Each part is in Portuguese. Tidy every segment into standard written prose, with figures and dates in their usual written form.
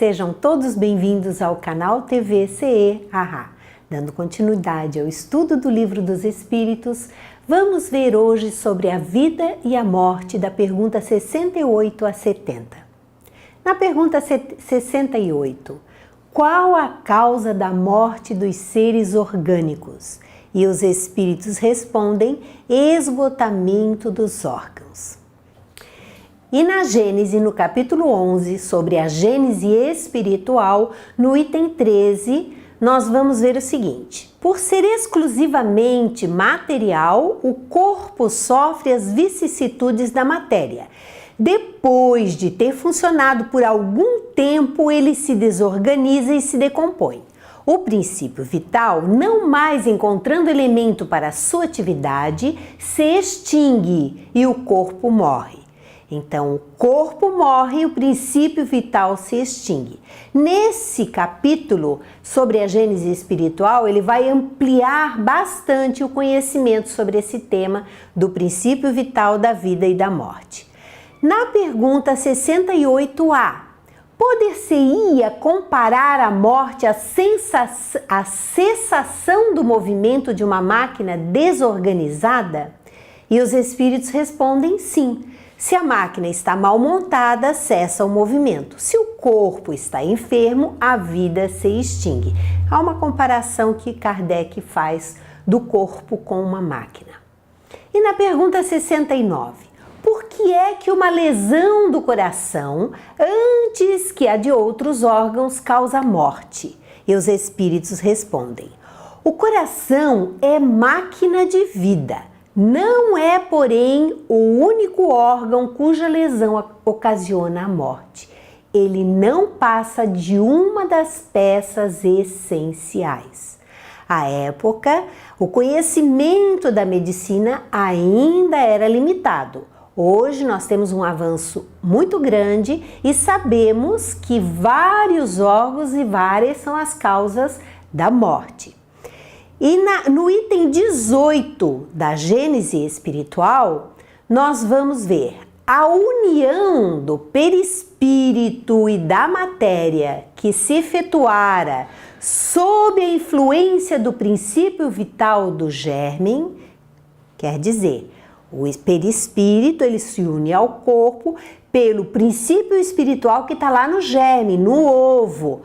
Sejam todos bem-vindos ao canal TV CE Haha. Dando continuidade ao estudo do Livro dos Espíritos, vamos ver hoje sobre a vida e a morte da pergunta 68 a 70. Na pergunta 68, qual a causa da morte dos seres orgânicos? E os espíritos respondem: esgotamento dos órgãos. E na Gênese, no capítulo 11, sobre a Gênese espiritual, no item 13, nós vamos ver o seguinte: por ser exclusivamente material, o corpo sofre as vicissitudes da matéria. Depois de ter funcionado por algum tempo, ele se desorganiza e se decompõe. O princípio vital, não mais encontrando elemento para sua atividade, se extingue e o corpo morre. Então, o corpo morre e o princípio vital se extingue. Nesse capítulo, sobre a Gênese espiritual, ele vai ampliar bastante o conhecimento sobre esse tema do princípio vital da vida e da morte. Na pergunta 68A, poder-se-ia comparar a morte à cessação do movimento de uma máquina desorganizada? E os espíritos respondem sim. Se a máquina está mal montada, cessa o movimento. Se o corpo está enfermo, a vida se extingue. Há uma comparação que Kardec faz do corpo com uma máquina. E na pergunta 69, por que é que uma lesão do coração, antes que a de outros órgãos, causa morte? E os espíritos respondem: o coração é máquina de vida. Não é, porém, o único órgão cuja lesão ocasiona a morte. Ele não passa de uma das peças essenciais. À época, o conhecimento da medicina ainda era limitado. Hoje nós temos um avanço muito grande e sabemos que vários órgãos e várias são as causas da morte. E no item 18 da Gênese espiritual, nós vamos ver a união do perispírito e da matéria que se efetuara sob a influência do princípio vital do germen, quer dizer, o perispírito ele se une ao corpo pelo princípio espiritual que está lá no germe, no ovo.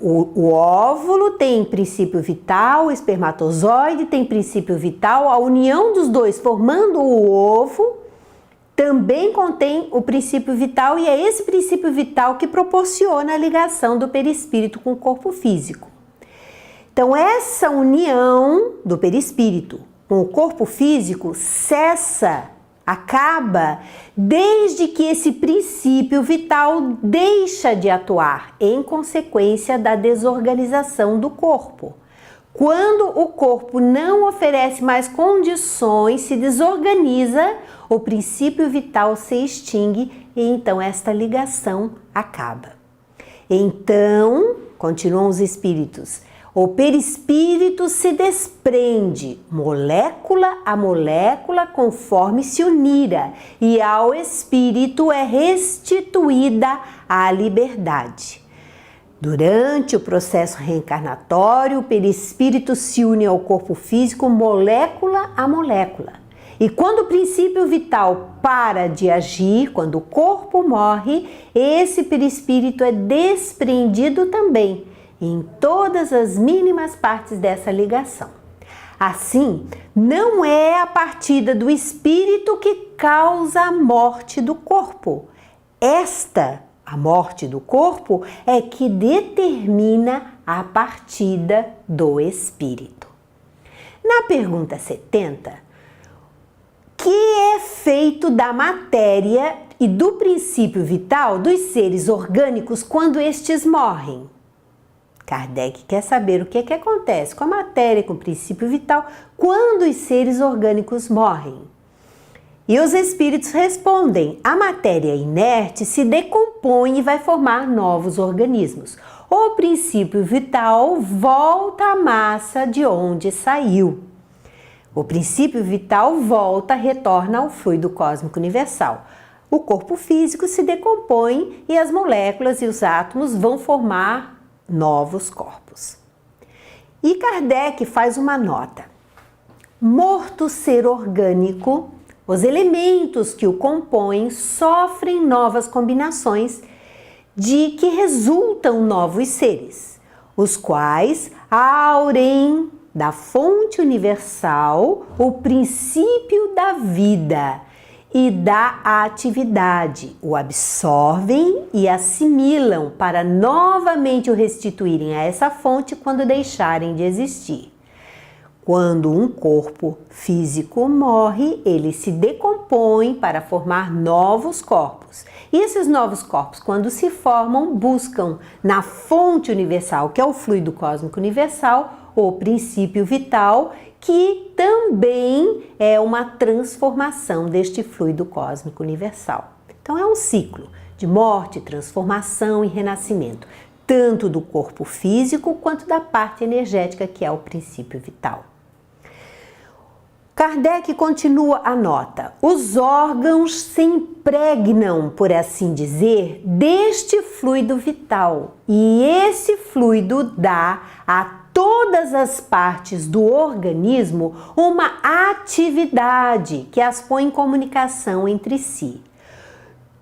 O óvulo tem princípio vital, o espermatozoide tem princípio vital, a união dos dois formando o ovo também contém o princípio vital e é esse princípio vital que proporciona a ligação do perispírito com o corpo físico. Então essa união do perispírito com o corpo físico acaba desde que esse princípio vital deixa de atuar em consequência da desorganização do corpo. Quando o corpo não oferece mais condições, se desorganiza, o princípio vital se extingue e então esta ligação acaba. Então, continuam os espíritos, o perispírito se desprende, molécula a molécula, conforme se unira, e ao espírito é restituída a liberdade. Durante o processo reencarnatório, o perispírito se une ao corpo físico, molécula a molécula. E quando o princípio vital para de agir, quando o corpo morre, esse perispírito é desprendido também, em todas as mínimas partes dessa ligação. Assim, não é a partida do espírito que causa a morte do corpo. A morte do corpo, é que determina a partida do espírito. Na pergunta 70, que é feito da matéria e do princípio vital dos seres orgânicos quando estes morrem? Kardec quer saber o que acontece com a matéria, com o princípio vital, quando os seres orgânicos morrem. E os espíritos respondem: a matéria inerte se decompõe e vai formar novos organismos. O princípio vital volta à massa de onde saiu. O princípio vital retorna ao fluido cósmico universal. o corpo físico se decompõe e as moléculas e os átomos vão formar novos corpos. E Kardec faz uma nota. Morto ser orgânico, os elementos que o compõem sofrem novas combinações de que resultam novos seres, os quais aurem da fonte universal o princípio da vida e da atividade, o absorvem e assimilam para novamente o restituírem a essa fonte quando deixarem de existir. Quando um corpo físico morre, ele se decompõe para formar novos corpos. E esses novos corpos, quando se formam, buscam na fonte universal, que é o fluido cósmico universal, o princípio vital, que também é uma transformação deste fluido cósmico universal. Então é um ciclo de morte, transformação e renascimento, tanto do corpo físico quanto da parte energética, que é o princípio vital. Kardec continua a nota. Os órgãos se impregnam, por assim dizer, deste fluido vital, e esse fluido dá a todas as partes do organismo uma atividade que as põe em comunicação entre si.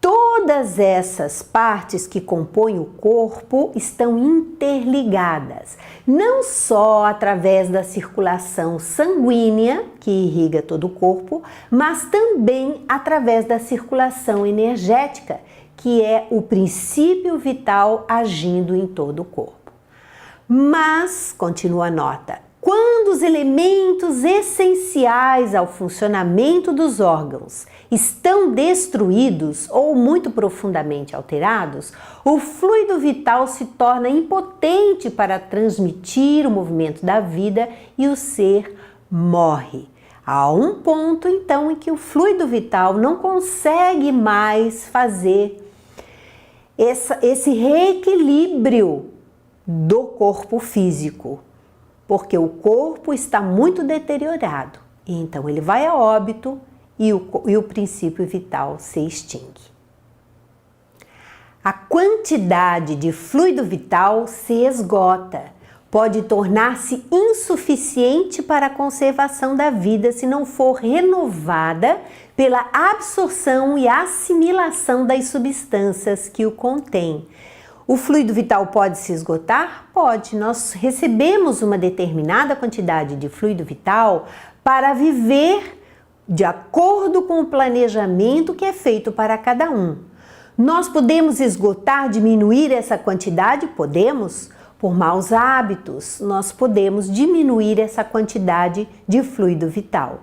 Todas essas partes que compõem o corpo estão interligadas, não só através da circulação sanguínea, que irriga todo o corpo, mas também através da circulação energética, que é o princípio vital agindo em todo o corpo. Mas, continua a nota, quando os elementos essenciais ao funcionamento dos órgãos estão destruídos ou muito profundamente alterados, o fluido vital se torna impotente para transmitir o movimento da vida e o ser morre. Há um ponto, então, em que o fluido vital não consegue mais fazer esse reequilíbrio do corpo físico, porque o corpo está muito deteriorado, e então ele vai a óbito e o princípio vital se extingue. A quantidade de fluido vital se esgota, pode tornar-se insuficiente para a conservação da vida se não for renovada pela absorção e assimilação das substâncias que o contêm. O fluido vital pode se esgotar? Pode. Nós recebemos uma determinada quantidade de fluido vital para viver de acordo com o planejamento que é feito para cada um. Nós podemos esgotar, diminuir essa quantidade? Podemos. Por maus hábitos, nós podemos diminuir essa quantidade de fluido vital.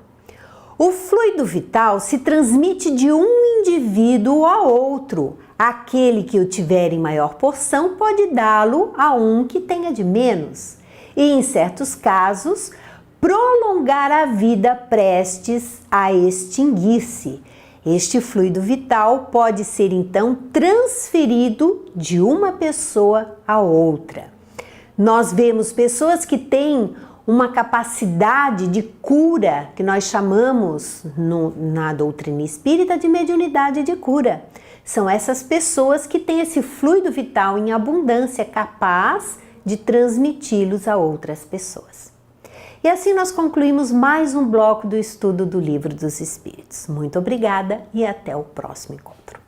O fluido vital se transmite de um indivíduo a outro. Aquele que o tiver em maior porção pode dá-lo a um que tenha de menos. E, em certos casos, prolongar a vida prestes a extinguir-se. Este fluido vital pode ser, então, transferido de uma pessoa a outra. Nós vemos pessoas que têm uma capacidade de cura, que nós chamamos na doutrina espírita de mediunidade de cura. São essas pessoas que têm esse fluido vital em abundância, capaz de transmiti-los a outras pessoas. E assim nós concluímos mais um bloco do estudo do Livro dos Espíritos. Muito obrigada e até o próximo encontro.